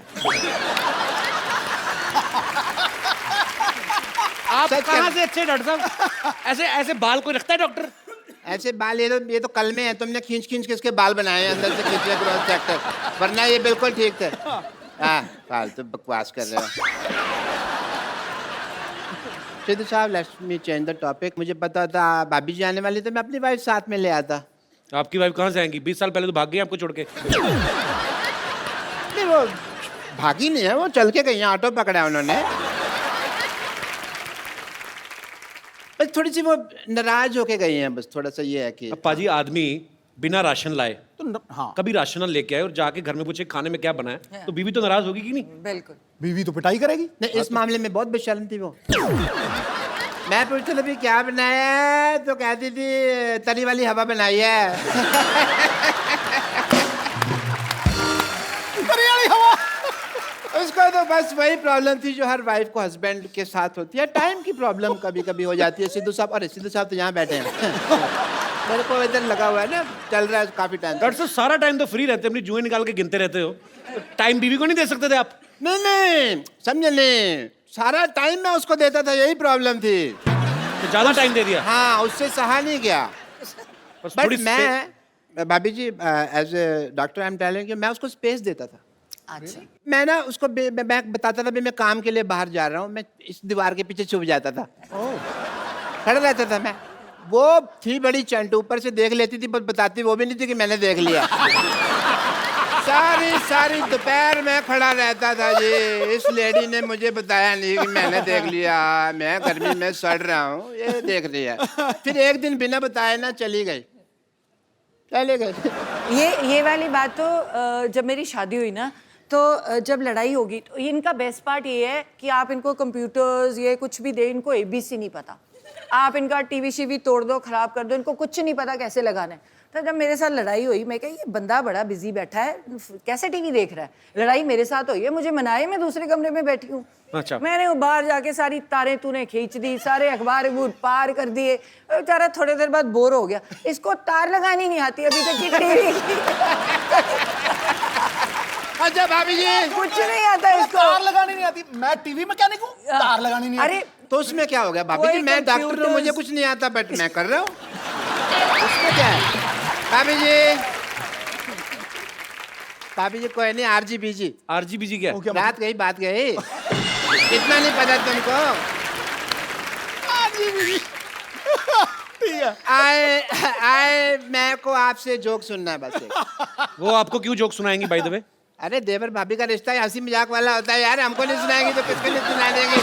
आप सच कहाँ कह- से अच्छे डॉक्टर साहब? ऐसे ऐसे बाल कोई रखता है डॉक्टर? ऐसे बाल ये तो कल में है, तुमने खींच खींच के इसके बाल बनाए हैं अंदर से खींचे ग्रोथ सेक्टर, वरना ये बिल्कुल ठीक थे। हाँ, फालतू बकवास कर रहे हो। सिद्धू साहब, let's me change the topic. मुझे पता था भाभी जी आने वाली, तो मैं अपनी वाइफ साथ में ले आता। आपकी वाइफ कहाँ से आएंगी? 20 साल पहले तो भाग गई आपको छोड़ के। नहीं, वो भागी नहीं है, वो चल के गई है, ऑटो पकड़ा है उन्होंने। बस थोड़ी सी वो नाराज होके गई हैं, बस थोड़ा सा ये है कि अब पाजी आदमी बिना राशन लाए तो हाँ, कभी राशन लेके आए और जाके घर में पूछे खाने में क्या बना है, तो बीवी तो नाराज होगी कि नहीं? बिल्कुल। बीवी तो पिटाई करेगी। नहीं, इस मामले में बहुत बेशर्म थी वो। मैं पूछता था भी क्या बनाया है, तो कहती थी तरी वाली हवा बनाई है। उसको तो बस वही प्रॉब्लम थी जो हर वाइफ को हस्बैंड के साथ होती है, टाइम की प्रॉब्लम कभी कभी हो जाती है। सिद्धू साहब, अरे सिद्धू साहब तो यहाँ बैठे हैं। मेरे को इधर लगा हुआ है ना, चल रहा है काफी टाइम। डॉक्टर साहब सारा टाइम तो फ्री रहते, अपनी जुएं निकाल के गिनते रहते हो, टाइम बीवी को नहीं दे सकते थे आप? नहीं, समझे नहीं, सारा टाइम मैं उसको देता था, यही प्रॉब्लम थी। तो ज्यादा टाइम दे दिया। हाँ, उससे सहा नहीं गया। बस बट थोड़ी मैं भाभी जी, as a doctor I am telling you, मैं उसको स्पेस देता था। अच्छा। मैं ना उसको मैं बताता था भी मैं काम के लिए बाहर जा रहा हूँ, मैं इस दीवार के पीछे छुप जाता था, खड़ा रहता था मैं। वो थी बड़ी चंट, ऊपर से देख लेती थी, बस बताती वो भी नहीं थी कि मैंने देख लिया। सारी दोपहर में खड़ा रहता था जी, इस लेडी ने मुझे बताया नहीं कि मैंने देख लिया, मैं गर्मी में सड़ रहा हूँ, ये देख रही है। फिर एक दिन बिना बताए ना चली गई। ये वाली बात तो जब मेरी शादी हुई ना, तो जब लड़ाई होगी तो इनका बेस्ट पार्ट ये है कि आप इनको कंप्यूटर्स ये कुछ भी दे, इनको ABC नहीं पता। आप इनका टीवी शीवी तोड़ दो, खराब कर दो, इनको कुछ नहीं पता कैसे लगाना है। तो जब मेरे साथ लड़ाई हुई, मैं कहा ये बंदा बड़ा बिजी बैठा है, कैसे टीवी देख रहा है। लड़ाई मेरे साथ हुई है, मुझे मनाए, मैं दूसरे कमरे में बैठी हूँ। अच्छा। मैंने वो बाहर जाके सारी तारें तूने खींच दी, सारे अखबार पार कर दिए। बेचारा थोड़ी देर बाद बोर हो गया, इसको तार लगानी नहीं आती अभी तक की टीवी। अच्छा भाभी जी, कुछ नहीं आता इसको। तार लगानी नहीं आती? मैं टीवी मैकेनिक हूँ, तार लगानी नहीं आती। अरे तो उसमें क्या हो गया भाभी जी, कोई मैं डॉक्टर हूँ, computers- मुझे कुछ नहीं आता, बट मैं कर रहा हूँ, उसमें क्या है? भाभी जी, भाभी जी कोई नहीं, RGBG। RGBG क्या है? बात गई इतना नहीं पता तुमको? ठीक है। आए मैं को आपसे जोक सुनना है बस एक। वो आपको क्यों जोक सुनाएंगी बाय द वे? अरे देवर भाभी का रिश्ता हंसी मजाक वाला होता है यार, हमको नहीं सुनाएंगे तो किसको नहीं सुना देंगे।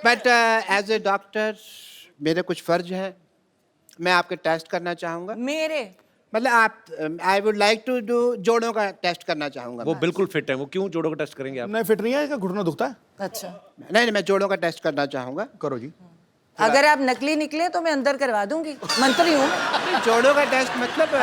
बट एज ए डॉक्टर मेरे कुछ फर्ज हैं, मैं आपके टेस्ट करना चाहूँगा। मेरे मतलब आप, I would like to do जोड़ों का टेस्ट करना चाहूँगा। वो बिल्कुल फिट है, वो क्यों जोड़ों का टेस्ट करेंगे आप? नहीं फिट नहीं है, इसका घुटना दुखता है। अच्छा, नहीं, मैं जोड़ों का टेस्ट करना चाहूँगा। करो जी। अगर आप नकली निकले तो मैं अंदर करवा दूंगी, मंत्री हूँ। जोड़ों का टेस्ट मतलब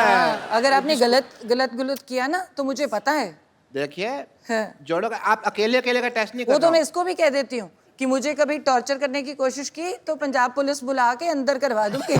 अगर आपने गलत किया ना तो मुझे पता है। देखिए, हाँ। जोड़ों का आप अकेले का टेस्ट नहीं कर वो रहा तो मैं हूँ। इसको भी कह देती हूँ कि मुझे कभी टॉर्चर करने की कोशिश की तो पंजाब पुलिस बुला के अंदर करवा दूंगी।